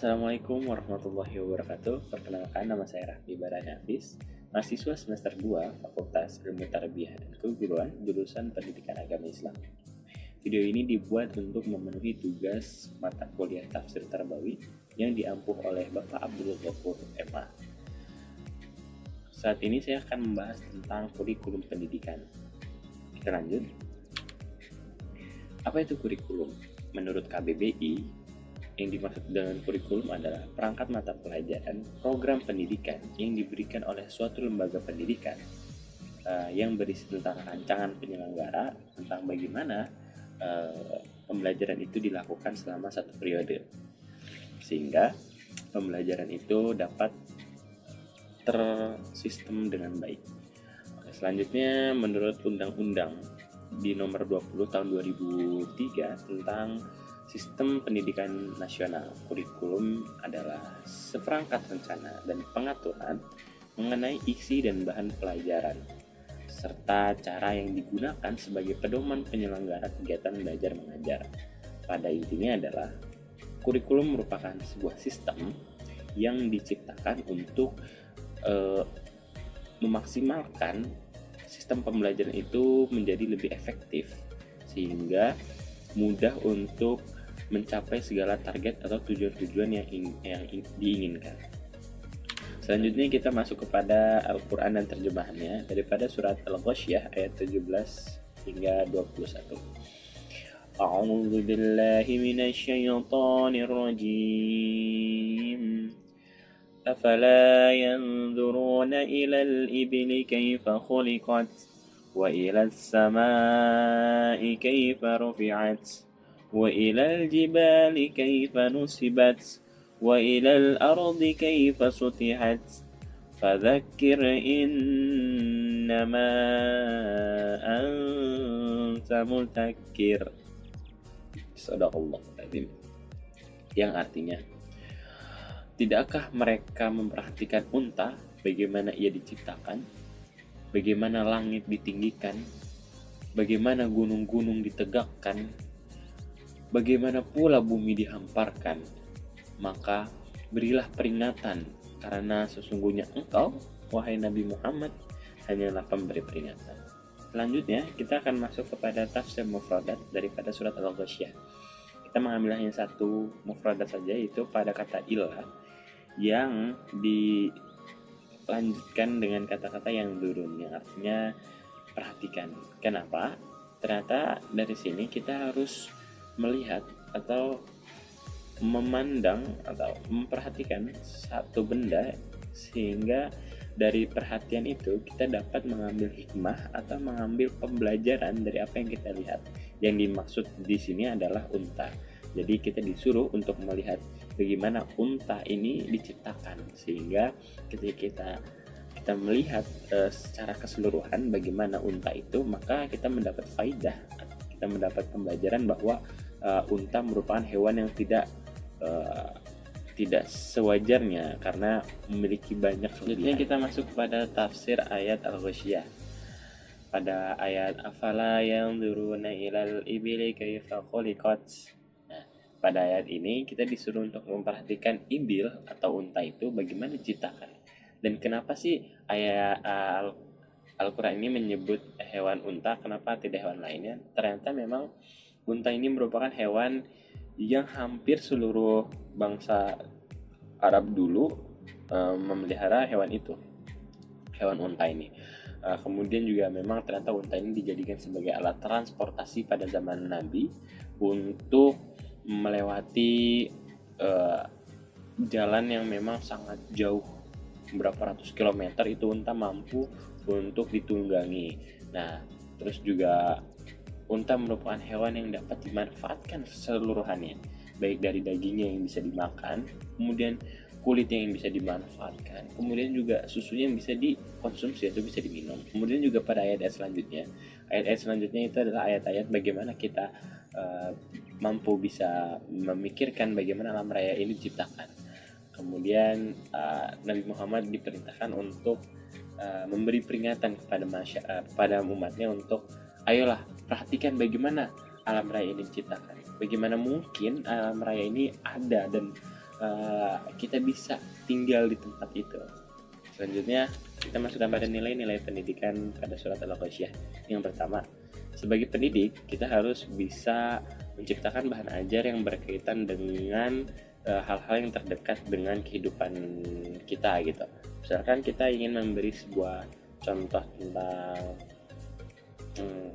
Assalamualaikum warahmatullahi wabarakatuh. Perkenalkan, nama saya Raffi Baran Hafiz, mahasiswa semester 2 Fakultas Ilmu Tarbiyah dan Keguruan, jurusan Pendidikan Agama Islam. Video ini dibuat untuk memenuhi tugas mata kuliah Tafsir Tarbawi yang diampuh oleh Bapak Abdul Ghafur MA. Saat ini saya akan membahas tentang kurikulum pendidikan. Kita lanjut. Apa itu kurikulum? Menurut KBBI, yang dimaksud dengan kurikulum adalah perangkat mata pelajaran program pendidikan yang diberikan oleh suatu lembaga pendidikan yang berisi tentang rancangan penyelenggara tentang bagaimana pembelajaran itu dilakukan selama satu periode, sehingga pembelajaran itu dapat tersistem dengan baik. Selanjutnya, menurut Undang-Undang di nomor 20 tahun 2003 tentang Sistem Pendidikan Nasional, kurikulum adalah seperangkat rencana dan pengaturan mengenai isi dan bahan pelajaran, serta cara yang digunakan sebagai pedoman penyelenggara kegiatan belajar mengajar. Pada intinya adalah, kurikulum merupakan sebuah sistem yang diciptakan untuk memaksimalkan sistem pembelajaran itu menjadi lebih efektif, sehingga mudah untuk mencapai segala target atau tujuan-tujuan yang diinginkan. Selanjutnya kita masuk kepada Al-Quran dan terjemahannya daripada surat Al-Ghasyiyah ayat 17 hingga 21. A'udzu billahi minasyaitonir rajim. Afala yanzuruna ilal ibli kaifa khuliqat wa ilal samai kaifa rufi'at وإلى الجبال كيف نصبت وإلى الأرض كيف سطحت فذكر إنما أنت مذكر. Sadaqallahul Azim. Yang artinya, tidakkah mereka memperhatikan unta, bagaimana ia diciptakan, bagaimana langit ditinggikan, bagaimana gunung-gunung ditegakkan, bagaimana pula bumi dihamparkan? Maka berilah peringatan, karena sesungguhnya engkau, wahai Nabi Muhammad, hanyalah pemberi peringatan. Selanjutnya, kita akan masuk kepada tafsir mufradat daripada surat Al-Ghasyiyah. Kita mengambil hanya satu mufradat saja, yaitu pada kata ilah, yang dilanjutkan dengan kata-kata yang durun, yang artinya perhatikan. Kenapa? Ternyata dari sini kita harus melihat atau memandang atau memperhatikan satu benda, sehingga dari perhatian itu kita dapat mengambil hikmah atau mengambil pembelajaran dari apa yang kita lihat. Yang dimaksud di sini adalah unta. Jadi kita disuruh untuk melihat bagaimana unta ini diciptakan, sehingga ketika kita melihat secara keseluruhan bagaimana unta itu, maka kita mendapat faidah, kita mendapat pembelajaran bahwa unta merupakan hewan yang tidak sewajarnya karena memiliki banyak kelebihan. Kita masuk pada tafsir ayat Al-Ghasyiyah. Pada ayat afala yanzuruna ilal ibili kaifa khuliqat. Nah, pada ayat ini kita disuruh untuk memperhatikan ibil atau unta itu bagaimana diciptakan. Dan kenapa sih ayat Al-Quran ini menyebut hewan unta, kenapa tidak hewan lainnya? Ternyata memang unta ini merupakan hewan yang hampir seluruh bangsa Arab dulu memelihara hewan itu, hewan unta ini. Kemudian juga memang ternyata unta ini dijadikan sebagai alat transportasi pada zaman Nabi untuk melewati jalan yang memang sangat jauh, berapa ratus kilometer itu unta mampu untuk ditunggangi. Nah, terus juga unta merupakan hewan yang dapat dimanfaatkan keseluruhannya, baik dari dagingnya yang bisa dimakan, kemudian kulitnya yang bisa dimanfaatkan, kemudian juga susunya yang bisa dikonsumsi atau bisa diminum. Kemudian juga pada ayat-ayat selanjutnya itu adalah ayat-ayat bagaimana kita mampu bisa memikirkan bagaimana alam raya ini diciptakan. Kemudian Nabi Muhammad diperintahkan untuk memberi peringatan kepada umatnya untuk ayolah perhatikan bagaimana alam raya ini diciptakan. Bagaimana mungkin alam raya ini ada dan kita bisa tinggal di tempat itu. Selanjutnya kita masukkan pada nilai-nilai pendidikan pada surat Al-Ghasyiyah. Yang pertama, sebagai pendidik kita harus bisa menciptakan bahan ajar yang berkaitan dengan hal-hal yang terdekat dengan kehidupan kita gitu. Misalkan kita ingin memberi sebuah contoh tentang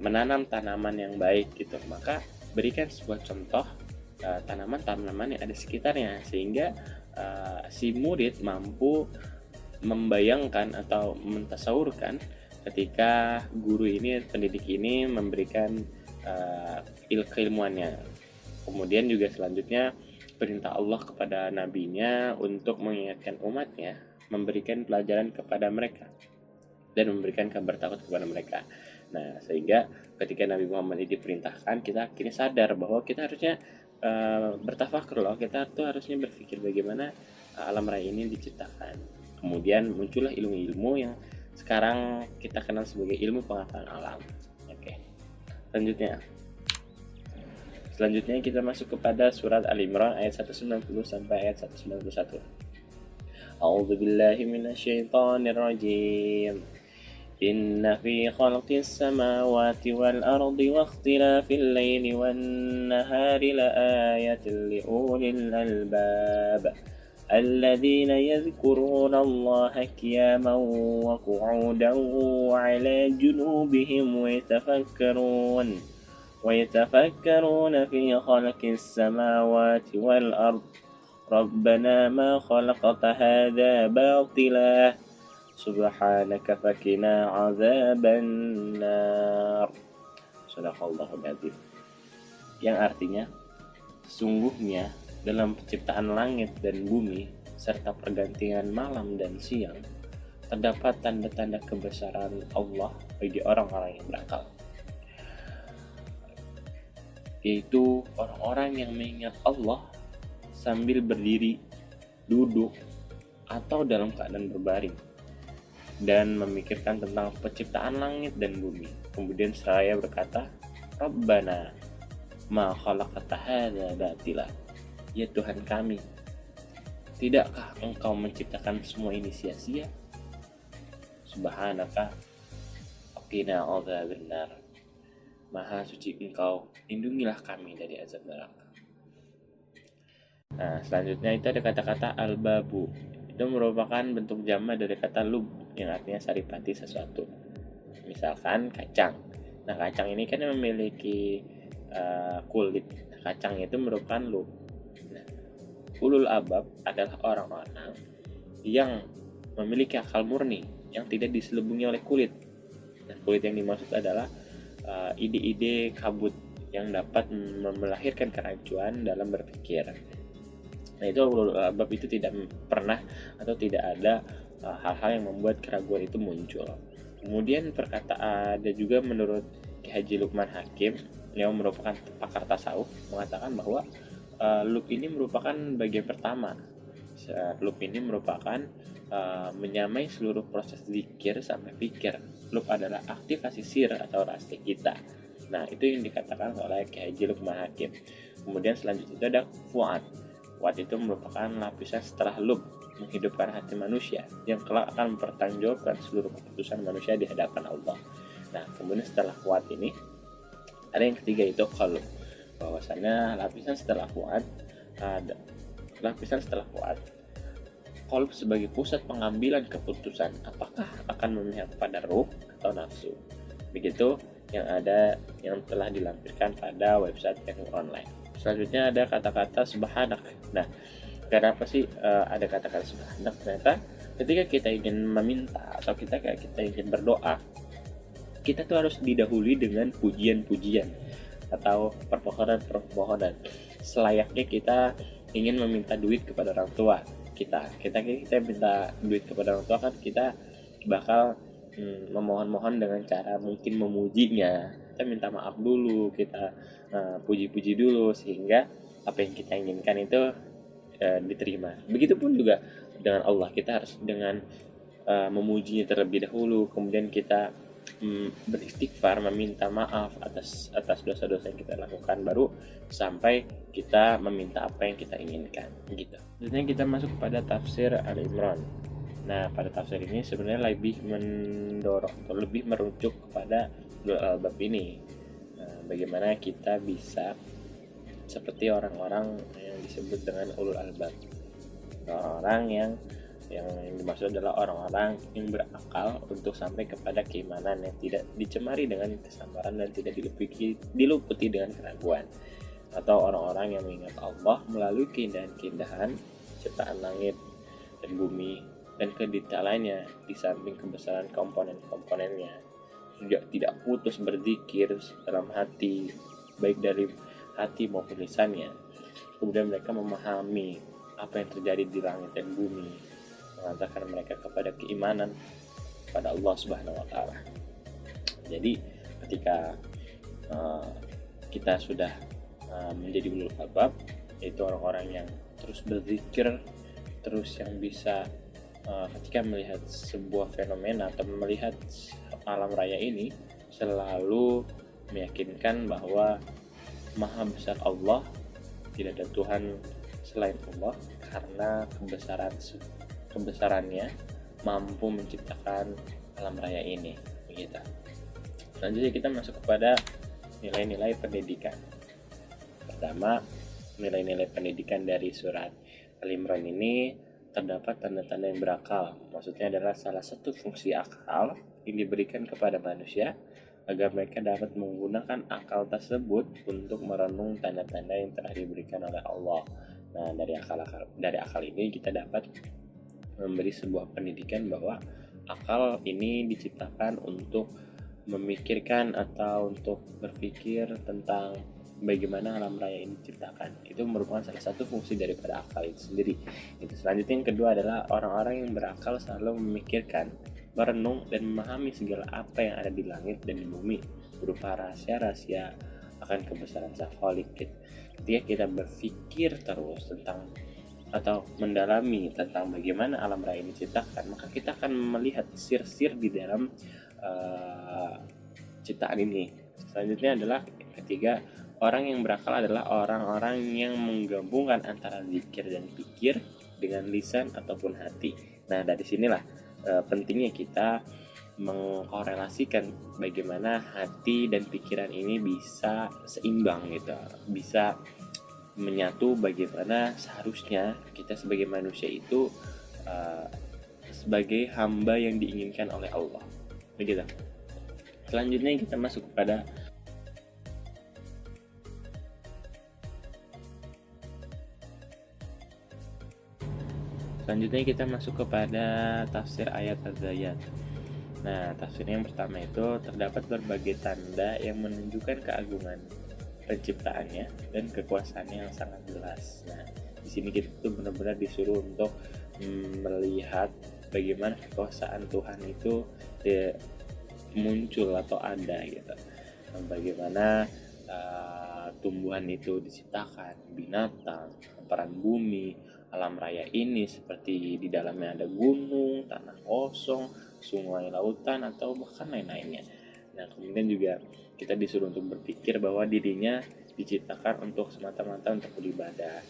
menanam tanaman yang baik gitu, maka berikan sebuah contoh tanaman-tanaman yang ada sekitarnya, sehingga si murid mampu membayangkan atau mentasawurkan ketika guru ini, pendidik ini memberikan keilmuannya. Kemudian juga selanjutnya perintah Allah kepada nabinya untuk mengingatkan umatnya, memberikan pelajaran kepada mereka dan memberikan kabar takut kepada mereka. Nah, sehingga ketika Nabi Muhammad ini diperintahkan, kita akhirnya sadar bahwa kita harusnya bertafakur loh, kita tuh harusnya berpikir bagaimana alam raya ini diciptakan. Kemudian muncullah ilmu-ilmu yang sekarang kita kenal sebagai ilmu pengetahuan alam. Oke. Selanjutnya kita masuk kepada surat Al-Imran ayat 190 sampai ayat 191. A'udzu billahi minasyaitonir rajim. Inna fi khalqis samawati wal ardi wa ikhtilafil laili wan nahari laayatin liulil albab. الذين يذكرون الله قياما وقعودا وعلى جنوبهم ويتفكرون في خلق السماوات والأرض ربنا ما خلقت هذا باطلا سبحانك فقنا عذاب النار. Sadaqallahul Adzim. Yang artinya, sesungguhnya dalam penciptaan langit dan bumi serta pergantian malam dan siang terdapat tanda-tanda kebesaran Allah bagi orang-orang yang berakal, yaitu orang-orang yang mengingat Allah sambil berdiri, duduk, atau dalam keadaan berbaring dan memikirkan tentang penciptaan langit dan bumi. Kemudian saya berkata, Rabbana ma khalaqta hadza batila. Ya Tuhan kami, tidakkah Engkau menciptakan semua ini sia-sia? Subhanaka qina adzabannar. Maha suci Engkau, lindungilah kami dari azab neraka. Nah, selanjutnya itu ada kata-kata al-babu. Itu merupakan bentuk jamak dari kata lub yang artinya saripati sesuatu. Misalkan kacang. Nah, kacang ini kan memiliki kulit. Kacang itu merupakan lub. Ulul albab adalah orang-orang yang memiliki akal murni yang tidak diselubungi oleh kulit. Dan kulit yang dimaksud adalah ide-ide kabut yang dapat melahirkan kerancuan dalam berpikir. Nah, itu ulul albab itu tidak pernah atau tidak ada hal-hal yang membuat keraguan itu muncul. Kemudian perkataan ada juga menurut Ki Haji Lukman Hakim yang merupakan pakar tasawuf mengatakan bahwa loop ini merupakan bagian pertama. Loop ini merupakan menyamai seluruh proses zikir sampai pikir. Loop adalah aktivasi sir atau rahasia kita. Nah, itu yang dikatakan oleh Ki Haji Lukman Hakim. Kemudian selanjutnya itu ada fuad. Fuad itu merupakan lapisan setelah loop, menghidupkan hati manusia yang kelak akan mempertanggungjawabkan seluruh keputusan manusia di hadapan Allah. Nah, kemudian setelah fuad ini ada yang ketiga, itu qalb. Bahwasanya lapisan setelah fuad qalb sebagai pusat pengambilan keputusan apakah akan memihak pada ruh atau nafsu. Begitu yang telah dilampirkan pada website yang online. Selanjutnya ada kata-kata subhanak. Nah, kenapa sih ada kata-kata subhanak? Ternyata ketika kita ingin meminta atau kita ingin berdoa, kita tuh harus didahului dengan pujian-pujian atau permohonan. Selayaknya kita ingin meminta duit kepada orang tua kita minta duit kepada orang tua, kan kita bakal memohon-mohon dengan cara mungkin memujinya. Kita minta maaf dulu, kita puji-puji dulu sehingga apa yang kita inginkan itu diterima. Begitupun juga dengan Allah, kita harus dengan memujinya terlebih dahulu, kemudian kita beristighfar, meminta maaf atas dosa-dosa yang kita lakukan, baru sampai kita meminta apa yang kita inginkan gitu. Selanjutnya kita masuk kepada tafsir Al-Imran. Nah, pada tafsir ini sebenarnya lebih mendorong atau lebih merujuk kepada bab ini. Bagaimana kita bisa seperti orang-orang yang disebut dengan ulul albab, orang-orang yang dimaksud adalah orang-orang yang berakal untuk sampai kepada keimanan yang tidak dicemari dengan kesabaran dan tidak diluputi dengan keraguan, atau orang-orang yang mengingat Allah melalui keindahan-keindahan ciptaan langit dan bumi dan kedetailannya di samping kebesaran komponen-komponennya, juga tidak putus berzikir dalam hati, baik dari hati maupun lisannya. Kemudian mereka memahami apa yang terjadi di langit dan bumi, mengantarkan mereka kepada keimanan pada Allah Subhanahu wa Ta'ala. Jadi ketika kita sudah menjadi ulul albab, yaitu orang-orang yang terus berzikir, terus yang bisa ketika melihat sebuah fenomena atau melihat alam raya ini selalu meyakinkan bahwa maha besar Allah, tidak ada Tuhan selain Allah, karena kebesarannya mampu menciptakan alam raya ini begitu. Selanjutnya kita masuk kepada nilai-nilai pendidikan. Pertama, nilai-nilai pendidikan dari surat Al-Imran ini terdapat tanda-tanda yang berakal. Maksudnya adalah salah satu fungsi akal yang diberikan kepada manusia agar mereka dapat menggunakan akal tersebut untuk merenung tanda-tanda yang telah diberikan oleh Allah. Nah, dari akal ini kita dapat memberi sebuah pendidikan bahwa akal ini diciptakan untuk memikirkan atau untuk berpikir tentang bagaimana alam raya ini diciptakan. Itu merupakan salah satu fungsi daripada akal itu sendiri. Itu selanjutnya yang kedua adalah orang-orang yang berakal selalu memikirkan, merenung dan memahami segala apa yang ada di langit dan di bumi berupa rahasia-rahasia akan kebesaran Sang Khalik. Ketika kita berpikir terus tentang atau mendalami tentang bagaimana alam raya ini diciptakan, maka kita akan melihat sir-sir di dalam ciptaan ini. Selanjutnya adalah ketiga, orang yang berakal adalah orang-orang yang menggabungkan antara zikir dan pikir dengan lisan ataupun hati. Nah, dari sinilah pentingnya kita mengkorelasikan bagaimana hati dan pikiran ini bisa seimbang gitu, bisa menyatu, bagaimana seharusnya kita sebagai manusia itu sebagai hamba yang diinginkan oleh Allah begitu. Selanjutnya kita masuk kepada tafsir ayat Az-Zariyat. Nah, tafsir yang pertama itu terdapat berbagai tanda yang menunjukkan keagungan penciptaannya dan kekuasaannya yang sangat jelas. Nah, di sini kita tuh benar-benar disuruh untuk melihat bagaimana kekuasaan Tuhan itu muncul atau ada gitu. Bagaimana tumbuhan itu diciptakan, binatang, hamparan bumi, alam raya ini seperti di dalamnya ada gunung, tanah kosong, sungai, lautan, atau bahkan lain-lainnya. Nah, kemudian juga kita disuruh untuk berpikir bahwa dirinya diciptakan untuk semata-mata untuk beribadah,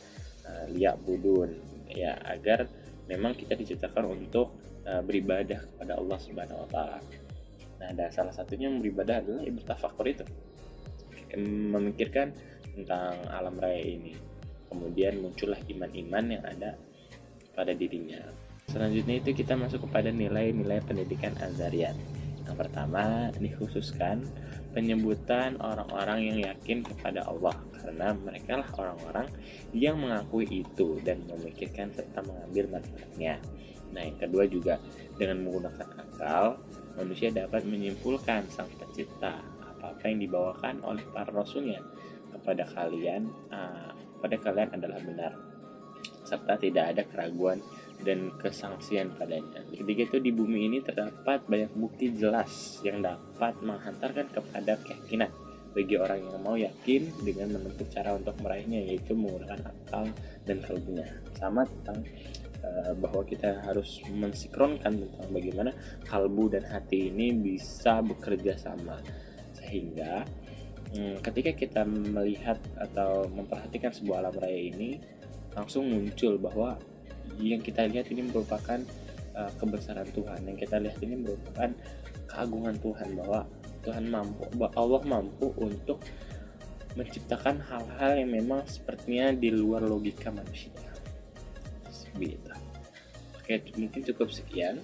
liyak budun, ya, agar memang kita diciptakan untuk beribadah kepada Allah Subhanahu wa Ta'ala. Nah, dan salah satunya beribadah adalah bertafakur itu, memikirkan tentang alam raya ini. Kemudian muncullah iman-iman yang ada pada dirinya. Selanjutnya itu kita masuk kepada nilai-nilai pendidikan Az-Zariyat. Yang pertama, dikhususkan penyebutan orang-orang yang yakin kepada Allah, karena mereka lah orang-orang yang mengakui itu dan memikirkan serta mengambil manfaatnya. Nah, yang kedua juga dengan menggunakan akal, manusia dapat menyimpulkan Sang Pencipta apa-apa yang dibawakan oleh para rasulnya kepada kalian adalah benar, serta tidak ada keraguan dan kesangsian padanya. Ketika itu di bumi ini terdapat banyak bukti jelas yang dapat menghantarkan kepada keyakinan bagi orang yang mau yakin dengan menempuh cara untuk meraihnya, yaitu menggunakan akal dan kalbunya. Sama tentang bahwa kita harus mensinkronkan tentang bagaimana kalbu dan hati ini bisa bekerja sama, sehingga ketika kita melihat atau memperhatikan sebuah alam raya ini, langsung muncul bahwa yang kita lihat ini merupakan kebesaran Tuhan, yang kita lihat ini merupakan keagungan Tuhan, bahwa Tuhan mampu, bahwa Allah mampu untuk menciptakan hal-hal yang memang sepertinya di luar logika manusia. Begitu. Oke, mungkin cukup sekian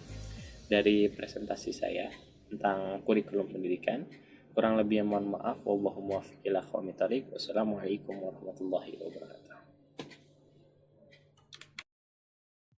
dari presentasi saya tentang kurikulum pendidikan. Kurang lebih mohon maaf. Wallahul muwaffiq ila aqwamit thoriq. Wassalamualaikum warahmatullahi wabarakatuh.